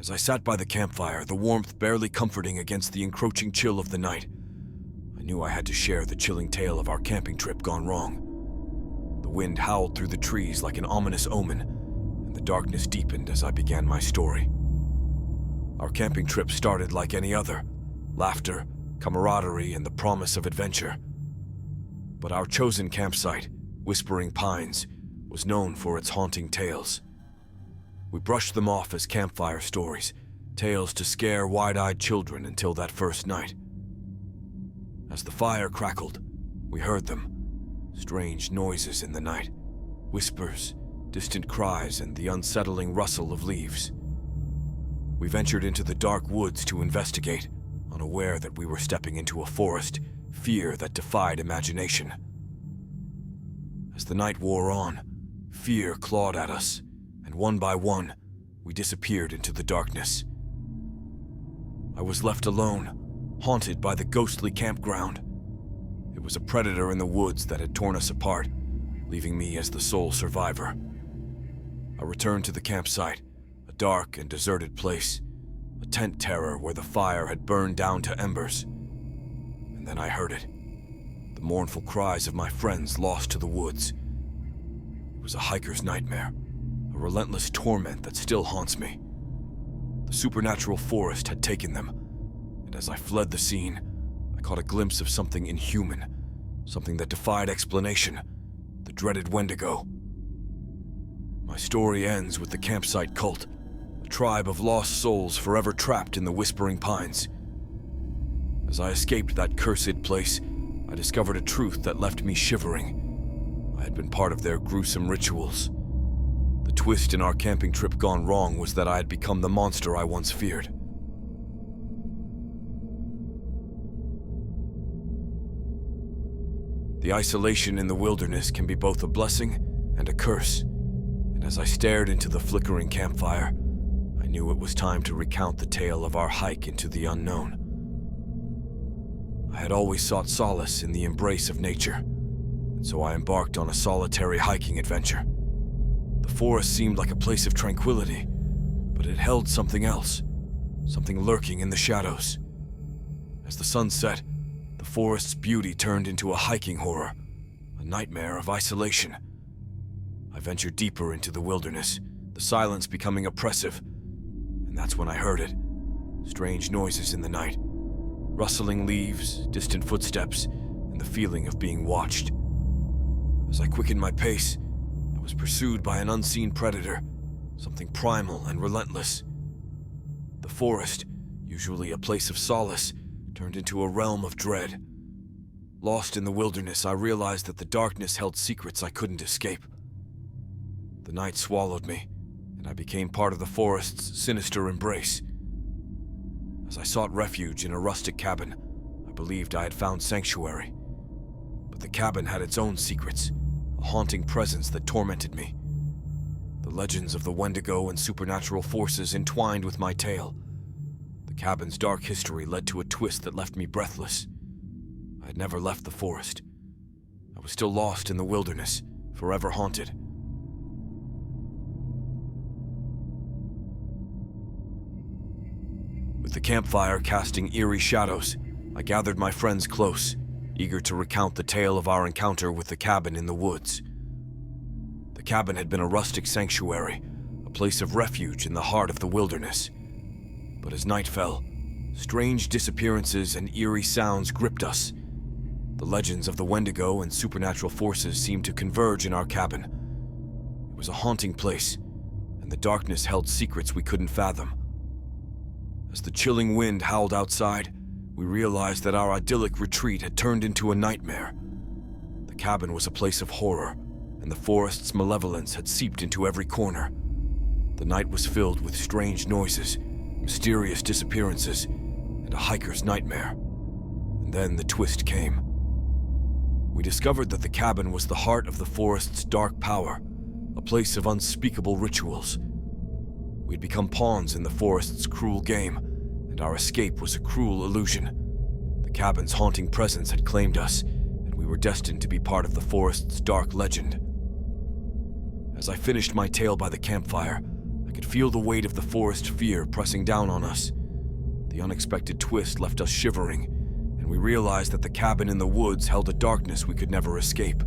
As I sat by the campfire, the warmth barely comforting against the encroaching chill of the night, I knew I had to share the chilling tale of our camping trip gone wrong. The wind howled through the trees like an ominous omen, and the darkness deepened as I began my story. Our camping trip started like any other: laughter, camaraderie, and the promise of adventure. But our chosen campsite, Whispering Pines, was known for its haunting tales. We brushed them off as campfire stories, tales to scare wide-eyed children until that first night. As the fire crackled, we heard them: strange noises in the night, whispers, distant cries, and the unsettling rustle of leaves. We ventured into the dark woods to investigate, unaware that we were stepping into a forest, fear that defied imagination. As the night wore on, fear clawed at us, and one by one, we disappeared into the darkness. I was left alone, haunted by the ghostly campground. It was a predator in the woods that had torn us apart, leaving me as the sole survivor. I returned to the campsite, a dark and deserted place, a tent terror where the fire had burned down to embers. And then I heard it: the mournful cries of my friends lost to the woods. It was a hiker's nightmare, a relentless torment that still haunts me. The supernatural forest had taken them, and as I fled the scene, I caught a glimpse of something inhuman, something that defied explanation: the dreaded Wendigo. My story ends with the campsite cult, a tribe of lost souls forever trapped in the Whispering Pines. As I escaped that cursed place, I discovered a truth that left me shivering. I had been part of their gruesome rituals. The twist in our camping trip gone wrong was that I had become the monster I once feared. The isolation in the wilderness can be both a blessing and a curse, and as I stared into the flickering campfire, I knew it was time to recount the tale of our hike into the unknown. I had always sought solace in the embrace of nature, and so I embarked on a solitary hiking adventure. The forest seemed like a place of tranquility, but it held something else, something lurking in the shadows. As the sun set, the forest's beauty turned into a hiking horror, a nightmare of isolation. I ventured deeper into the wilderness, the silence becoming oppressive, and that's when I heard it: strange noises in the night, rustling leaves, distant footsteps, and the feeling of being watched. As I quickened my pace, I was pursued by an unseen predator, something primal and relentless. The forest, usually a place of solace, turned into a realm of dread. Lost in the wilderness, I realized that the darkness held secrets I couldn't escape. The night swallowed me, and I became part of the forest's sinister embrace. As I sought refuge in a rustic cabin, I believed I had found sanctuary. But the cabin had its own secrets, a haunting presence that tormented me. The legends of the Wendigo and supernatural forces entwined with my tale. The cabin's dark history led to a twist that left me breathless. I had never left the forest. I was still lost in the wilderness, forever haunted. With the campfire casting eerie shadows, I gathered my friends close, eager to recount the tale of our encounter with the cabin in the woods. The cabin had been a rustic sanctuary, a place of refuge in the heart of the wilderness. But as night fell, strange disappearances and eerie sounds gripped us. The legends of the Wendigo and supernatural forces seemed to converge in our cabin. It was a haunting place, and the darkness held secrets we couldn't fathom. As the chilling wind howled outside, we realized that our idyllic retreat had turned into a nightmare. The cabin was a place of horror, and the forest's malevolence had seeped into every corner. The night was filled with strange noises, mysterious disappearances, and a hiker's nightmare. And then the twist came. We discovered that the cabin was the heart of the forest's dark power, a place of unspeakable rituals. We'd become pawns in the forest's cruel game, and our escape was a cruel illusion. The cabin's haunting presence had claimed us, and we were destined to be part of the forest's dark legend. As I finished my tale by the campfire, I could feel the weight of the forest fear pressing down on us. The unexpected twist left us shivering, and we realized that the cabin in the woods held a darkness we could never escape.